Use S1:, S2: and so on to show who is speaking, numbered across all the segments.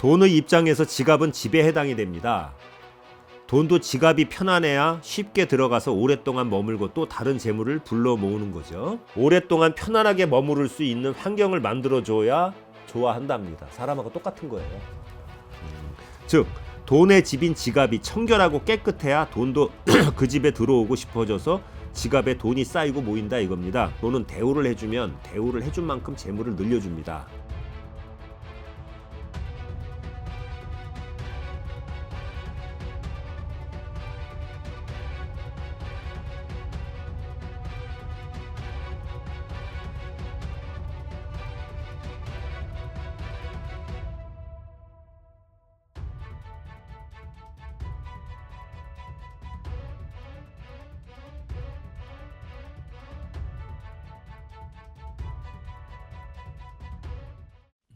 S1: 돈의 입장에서 지갑은 집에 해당이 됩니다. 돈도 지갑이 편안해야 쉽게 들어가서 오랫동안 머물고 또 다른 재물을 불러 모으는 거죠. 오랫동안 편안하게 머무를 수 있는 환경을 만들어줘야 좋아한답니다. 사람하고 똑같은 거예요. 즉 돈의 집인 지갑이 청결하고 깨끗해야 돈도 그 집에 들어오고 싶어져서 지갑에 돈이 쌓이고 모인다 이겁니다. 돈은 대우를 해주면 대우를 해준 만큼 재물을 늘려줍니다.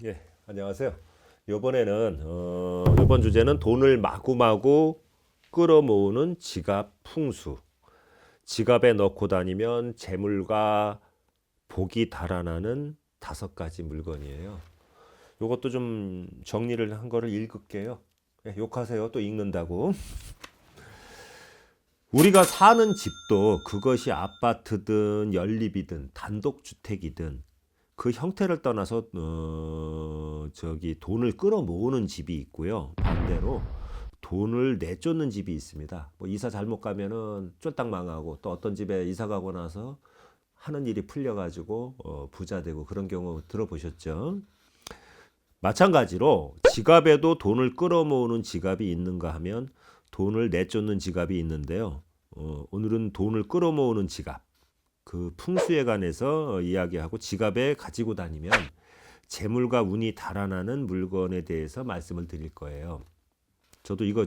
S1: 예, 안녕하세요. 이번에는 이번 주제는 돈을 마구마구 끌어모으는 지갑 풍수. 지갑에 넣고 다니면 재물과 복이 달아나는 5가지 물건이에요. 이것도 좀 정리를 한 거를 읽을게요. 예, 욕하세요. 또 읽는다고. 우리가 사는 집도 그것이 아파트든 연립이든 단독주택이든 그 형태를 떠나서 돈을 끌어모으는 집이 있고요. 반대로 돈을 내쫓는 집이 있습니다. 뭐 이사 잘못 가면은 쫄딱 망하고 또 어떤 집에 이사 가고 나서 하는 일이 풀려가지고 부자 되고 그런 경우 들어보셨죠? 마찬가지로 지갑에도 돈을 끌어모으는 지갑이 있는가 하면 돈을 내쫓는 지갑이 있는데요. 오늘은 돈을 끌어모으는 지갑. 그 풍수에 관해서 이야기하고 지갑에 가지고 다니면 재물과 운이 달아나는 물건에 대해서 말씀을 드릴 거예요. 저도 이거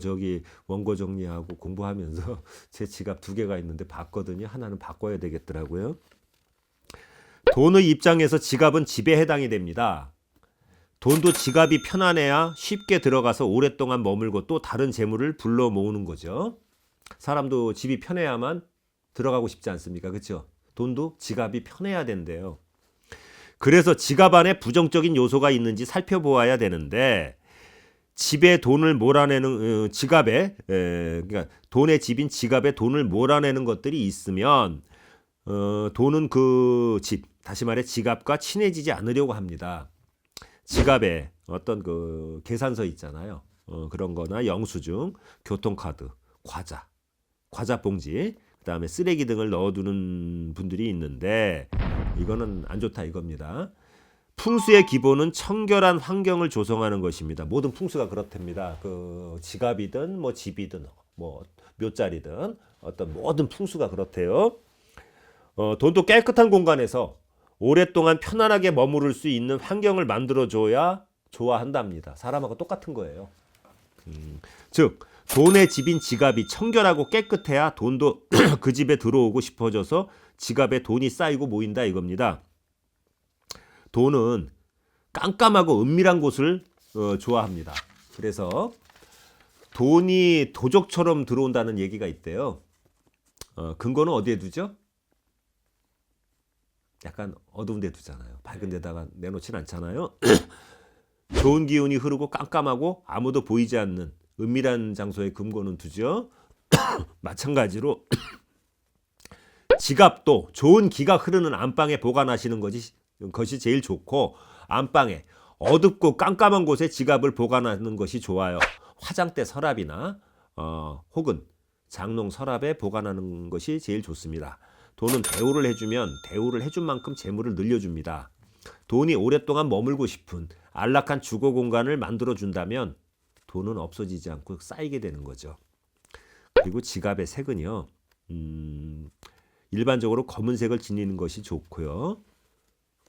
S1: 원고 정리하고 공부하면서 제 지갑 2개가 있는데 봤거든요. 하나는 바꿔야 되겠더라고요. 돈의 입장에서 지갑은 집에 해당이 됩니다. 돈도 지갑이 편안해야 쉽게 들어가서 오랫동안 머물고 또 다른 재물을 불러 모으는 거죠. 사람도 집이 편해야만 들어가고 싶지 않습니까? 그렇죠? 돈도 지갑이 편해야 된대요. 그래서 지갑 안에 부정적인 요소가 있는지 살펴보아야 되는데 집에 돈을 몰아내는 그러니까 돈의 집인 지갑에 돈을 몰아내는 것들이 있으면 돈은 그 집, 다시 말해 지갑과 친해지지 않으려고 합니다. 지갑에 어떤 그 계산서 있잖아요. 그런 거나 영수증, 교통카드, 과자 봉지, 그다음에 쓰레기 등을 넣어두는 분들이 있는데 이거는 안 좋다 이겁니다. 풍수의 기본은 청결한 환경을 조성하는 것입니다. 모든 풍수가 그렇답니다. 그 지갑이든 뭐 집이든 뭐 묘자리든 어떤 모든 풍수가 그렇대요. 돈도 깨끗한 공간에서 오랫동안 편안하게 머무를 수 있는 환경을 만들어줘야 좋아한답니다. 사람하고 똑같은 거예요. 즉 돈의 집인 지갑이 청결하고 깨끗해야 돈도 그 집에 들어오고 싶어져서 지갑에 돈이 쌓이고 모인다 이겁니다. 돈은 깜깜하고 은밀한 곳을 좋아합니다. 그래서 돈이 도적처럼 들어온다는 얘기가 있대요. 근거는 어디에 두죠? 약간 어두운 데 두잖아요. 밝은 데다가 내놓진 않잖아요. 좋은 기운이 흐르고 깜깜하고 아무도 보이지 않는 은밀한 장소에 금고는 두죠. 마찬가지로 지갑도 좋은 기가 흐르는 안방에 보관하시는 것이 제일 좋고, 안방에 어둡고 깜깜한 곳에 지갑을 보관하는 것이 좋아요. 화장대 서랍이나 혹은 장롱 서랍에 보관하는 것이 제일 좋습니다. 돈은 대우를 해주면 대우를 해준 만큼 재물을 늘려줍니다. 돈이 오랫동안 머물고 싶은 안락한 주거 공간을 만들어준다면 돈은 없어지지 않고 쌓이게 되는 거죠. 그리고 지갑의 색은요, 일반적으로 검은색을 지니는 것이 좋고요.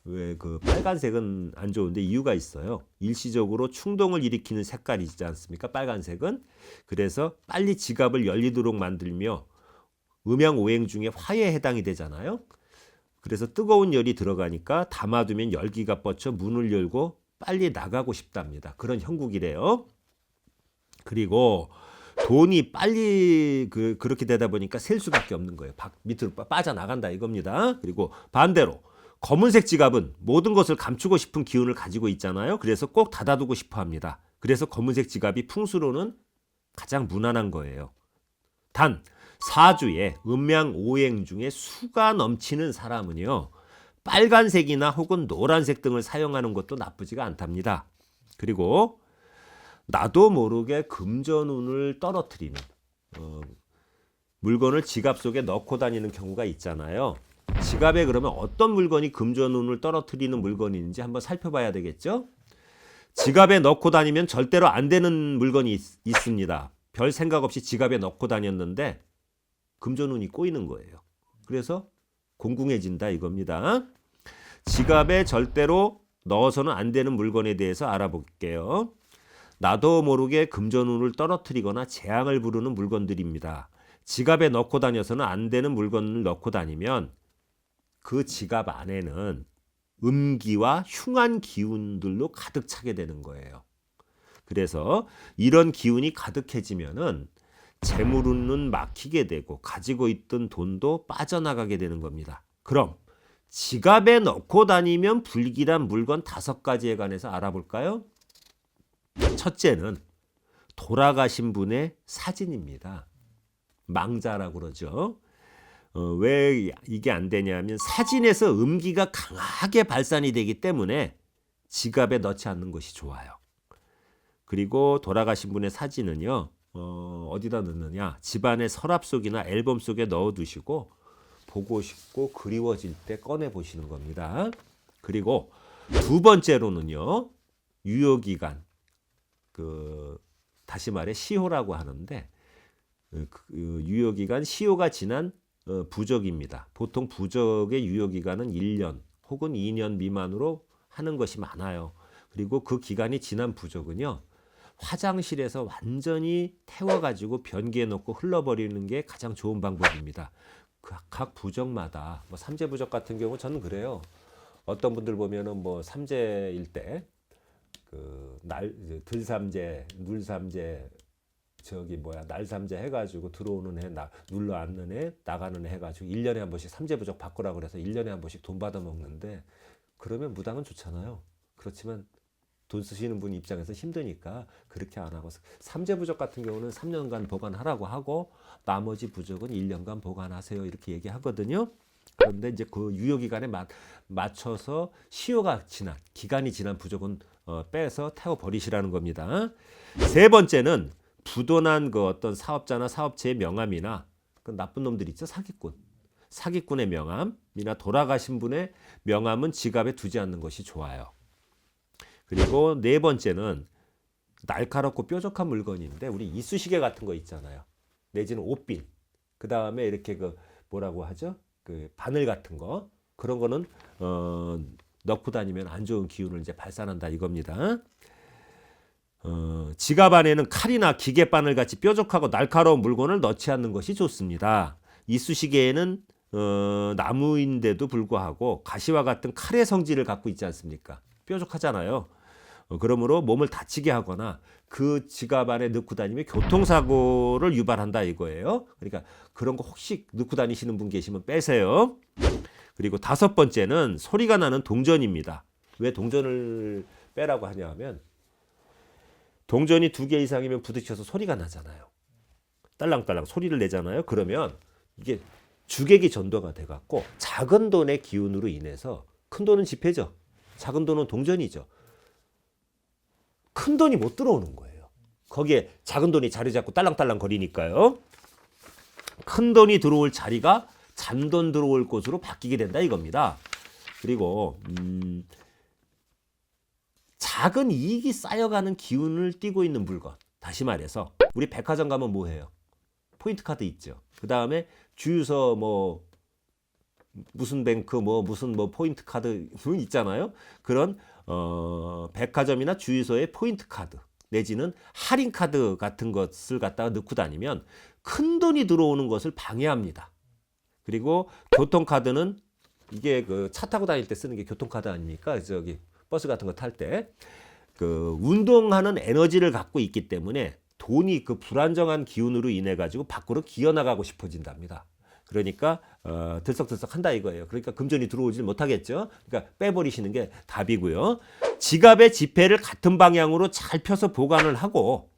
S1: 왜 그 빨간색은 안 좋은데 이유가 있어요. 일시적으로 충동을 일으키는 색깔이지 않습니까? 빨간색은. 그래서 빨리 지갑을 열리도록 만들며 음양오행 중에 화에 해당이 되잖아요. 그래서 뜨거운 열이 들어가니까 담아두면 열기가 뻗쳐 문을 열고 빨리 나가고 싶답니다. 그런 형국이래요. 그리고 돈이 빨리 그렇게 되다 보니까 셀 수밖에 없는 거예요. 밑으로 빠져나간다 이겁니다. 그리고 반대로 검은색 지갑은 모든 것을 감추고 싶은 기운을 가지고 있잖아요. 그래서 꼭 닫아두고 싶어 합니다. 그래서 검은색 지갑이 풍수로는 가장 무난한 거예요. 단 사주에 음양오행 중에 수가 넘치는 사람은요, 빨간색이나 혹은 노란색 등을 사용하는 것도 나쁘지가 않답니다. 그리고 나도 모르게 금전운을 떨어뜨리는 물건을 지갑 속에 넣고 다니는 경우가 있잖아요. 지갑에 그러면 어떤 물건이 금전운을 떨어뜨리는 물건인지 한번 살펴봐야 되겠죠? 지갑에 넣고 다니면 절대로 안 되는 물건이 있습니다. 별 생각 없이 지갑에 넣고 다녔는데 금전운이 꼬이는 거예요. 그래서 공궁해진다 이겁니다. 지갑에 절대로 넣어서는 안 되는 물건에 대해서 알아볼게요. 나도 모르게 금전운을 떨어뜨리거나 재앙을 부르는 물건들입니다. 지갑에 넣고 다녀서는 안 되는 물건을 넣고 다니면 그 지갑 안에는 음기와 흉한 기운들로 가득 차게 되는 거예요. 그래서 이런 기운이 가득해지면은 재물운은 막히게 되고 가지고 있던 돈도 빠져나가게 되는 겁니다. 그럼 지갑에 넣고 다니면 불길한 물건 5가지에 관해서 알아볼까요? 첫째는 돌아가신 분의 사진입니다. 망자라고 그러죠. 왜 이게 안 되냐면 사진에서 음기가 강하게 발산이 되기 때문에 지갑에 넣지 않는 것이 좋아요. 그리고 돌아가신 분의 사진은요, 어디다 넣느냐? 집안의 서랍 속이나 앨범 속에 넣어두시고 보고 싶고 그리워질 때 꺼내 보시는 겁니다. 그리고 두 번째로는요, 유효기간, 다시 말해 시효라고 하는데 유효기간 시효가 지난 부적입니다. 보통 부적의 유효기간은 1년 혹은 2년 미만으로 하는 것이 많아요. 그리고 그 기간이 지난 부적은요, 화장실에서 완전히 태워가지고 변기에 넣고 흘러버리는 게 가장 좋은 방법입니다. 각 부적마다 뭐 삼재부적 같은 경우 저는 그래요. 어떤 분들 보면은 뭐 삼재일 때 들삼재, 눌삼재, 날삼재 해가지고 들어오는 해, 눌러 앉는 해, 나가는 해 해가지고 1년에 한 번씩 삼재부적 바꾸라고 그래서 1년에 한 번씩 돈 받아 먹는데, 그러면 무당은 좋잖아요. 그렇지만 돈 쓰시는 분 입장에서 힘드니까 그렇게 안 하고, 삼재부적 같은 경우는 3년간 보관하라고 하고 나머지 부적은 1년간 보관하세요 이렇게 얘기하거든요. 그런데 이제 그 유효기간에 맞춰서 시효가 지난, 기간이 지난 부적은 빼서 태워 버리시라는 겁니다. 세 번째는 부도난 그 어떤 사업자나 사업체의 명함이나 그 나쁜 놈들 있죠, 사기꾼의 명함이나 돌아가신 분의 명함은 지갑에 두지 않는 것이 좋아요. 그리고 네 번째는 날카롭고 뾰족한 물건인데 우리 이쑤시개 같은 거 있잖아요. 내지는 옷핀. 그 다음에 이렇게 뭐라고 하죠? 바늘 같은 거, 그런 거는 넣고 다니면 안 좋은 기운을 이제 발산한다 이겁니다. 지갑 안에는 칼이나 기계바늘 같이 뾰족하고 날카로운 물건을 넣지 않는 것이 좋습니다. 이쑤시개에는 나무인데도 불구하고 가시와 같은 칼의 성질을 갖고 있지 않습니까? 뾰족하잖아요. 그러므로 몸을 다치게 하거나 그 지갑 안에 넣고 다니면 교통사고를 유발한다 이거예요. 그러니까 그런 거 혹시 넣고 다니시는 분 계시면 빼세요. 그리고 다섯 번째는 소리가 나는 동전입니다. 왜 동전을 빼라고 하냐 하면, 동전이 2개 이상이면 부딪혀서 소리가 나잖아요. 딸랑딸랑 소리를 내잖아요. 그러면 이게 주객이 전도가 돼갖고 작은 돈의 기운으로 인해서, 큰 돈은 지폐죠, 작은 돈은 동전이죠, 큰 돈이 못 들어오는 거예요. 거기에 작은 돈이 자리 잡고 딸랑딸랑 거리니까요. 큰 돈이 들어올 자리가 잔돈 들어올 곳으로 바뀌게 된다 이겁니다. 그리고 작은 이익이 쌓여가는 기운을 띠고 있는 물건, 다시 말해서 우리 백화점 가면 뭐 해요? 포인트 카드 있죠. 그 다음에 주유소 무슨 뱅크 무슨 포인트 카드 있잖아요. 그런 백화점이나 주유소의 포인트 카드 내지는 할인 카드 같은 것을 갖다가 넣고 다니면 큰 돈이 들어오는 것을 방해합니다. 그리고 교통카드는 이게 차 타고 다닐 때 쓰는 게 교통카드 아닙니까? 버스 같은 거 탈 때 운동하는 에너지를 갖고 있기 때문에 돈이 불안정한 기운으로 인해 가지고 밖으로 기어나가고 싶어진답니다. 그러니까 들썩들썩 한다 이거예요. 그러니까 금전이 들어오질 못하겠죠. 그러니까 빼버리시는 게 답이고요. 지갑의 지폐를 같은 방향으로 잘 펴서 보관을 하고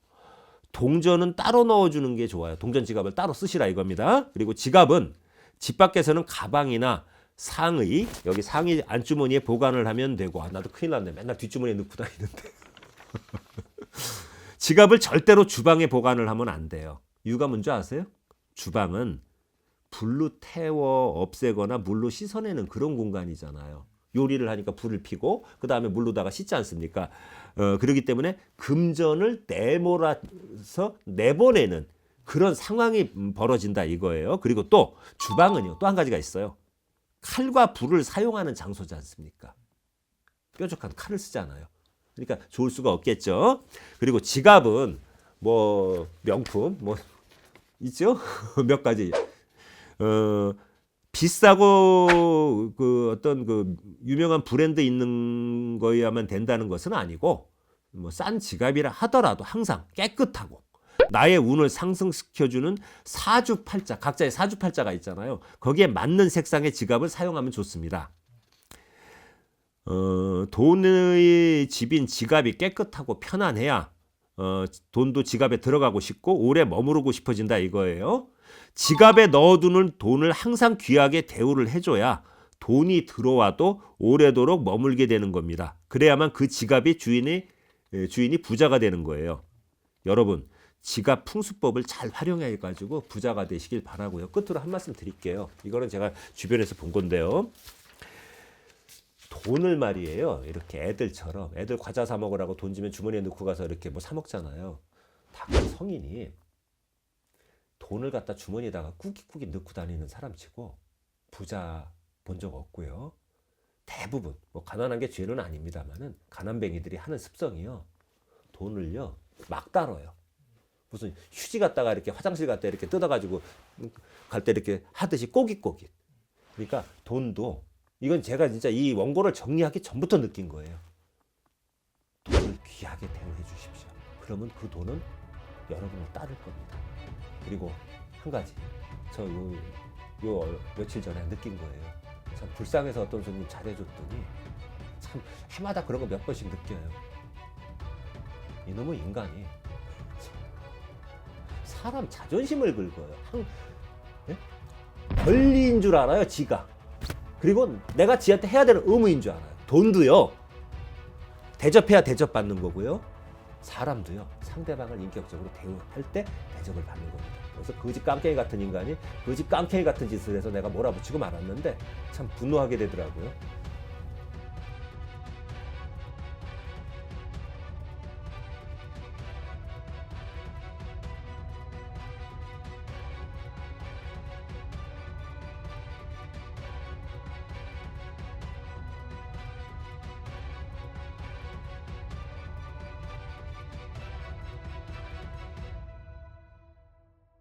S1: 동전은 따로 넣어주는 게 좋아요. 동전 지갑을 따로 쓰시라 이겁니다. 그리고 지갑은 집 밖에서는 가방이나 상의, 여기 상의 안주머니에 보관을 하면 되고, 나도 큰일 났네. 맨날 뒷주머니에 넣고 다니는데. 지갑을 절대로 주방에 보관을 하면 안 돼요. 이유가 뭔지 아세요? 주방은 불로 태워 없애거나 물로 씻어내는 그런 공간이잖아요. 요리를 하니까 불을 피고 그 다음에 물로다가 씻지 않습니까? 그렇기 때문에 금전을 내몰아서 내보내는 그런 상황이 벌어진다 이거예요. 그리고 또 주방은요. 또 한 가지가 있어요. 칼과 불을 사용하는 장소지 않습니까? 뾰족한 칼을 쓰잖아요. 그러니까 좋을 수가 없겠죠. 그리고 지갑은 뭐 명품 뭐 있죠? 몇 가지. 비싸고 그 어떤 그 유명한 브랜드 있는 거야만 된다는 것은 아니고 뭐 싼 지갑이라 하더라도 항상 깨끗하고 나의 운을 상승시켜주는 사주팔자, 각자의 사주팔자가 있잖아요. 거기에 맞는 색상의 지갑을 사용하면 좋습니다. 돈의 집인 지갑이 깨끗하고 편안해야 돈도 지갑에 들어가고 싶고 오래 머무르고 싶어진다 이거예요. 지갑에 넣어두는 돈을 항상 귀하게 대우를 해줘야 돈이 들어와도 오래도록 머물게 되는 겁니다. 그래야만 그 지갑이 주인이 부자가 되는 거예요. 여러분, 지갑 풍수법을 잘 활용해가지고 부자가 되시길 바라고요. 끝으로 한 말씀 드릴게요. 이거는 제가 주변에서 본 건데요. 돈을 말이에요. 이렇게 애들처럼 애들 과자 사 먹으라고 돈 주면 주머니에 넣고 가서 이렇게 뭐 사 먹잖아요. 다 성인이 돈을 갖다 주머니에다가 꾸깃꾸깃 넣고 다니는 사람치고 부자 본 적 없고요. 대부분 뭐 가난한 게 죄는 아닙니다만은 가난뱅이들이 하는 습성이요. 돈을요 막 다뤄요. 무슨 휴지 갖다가 이렇게 화장실 갔다 이렇게 뜯어가지고 갈 때 이렇게 하듯이 꼬깃꼬깃. 그러니까 돈도 이건 제가 진짜 이 원고를 정리하기 전부터 느낀 거예요. 돈을 귀하게 대우해 주십시오. 그러면 그 돈은 여러분을 따를 겁니다. 그리고 한 가지, 저 요 며칠 전에 느낀 거예요. 참 불쌍해서 어떤 손님 잘해줬더니 참 해마다 그런 거 몇 번씩 느껴요. 이놈의 인간이 사람 자존심을 긁어요. 권리인 줄 알아요, 지가. 그리고 내가 지한테 해야 되는 의무인 줄 알아요. 돈도요. 대접해야 대접받는 거고요. 사람도요. 상대방을 인격적으로 대우할 때 대접을 받는 겁니다. 그래서 거지 깡깽이 같은 인간이 거지 깡깽이 같은 짓을 해서 내가 몰아붙이고 말았는데 참 분노하게 되더라고요.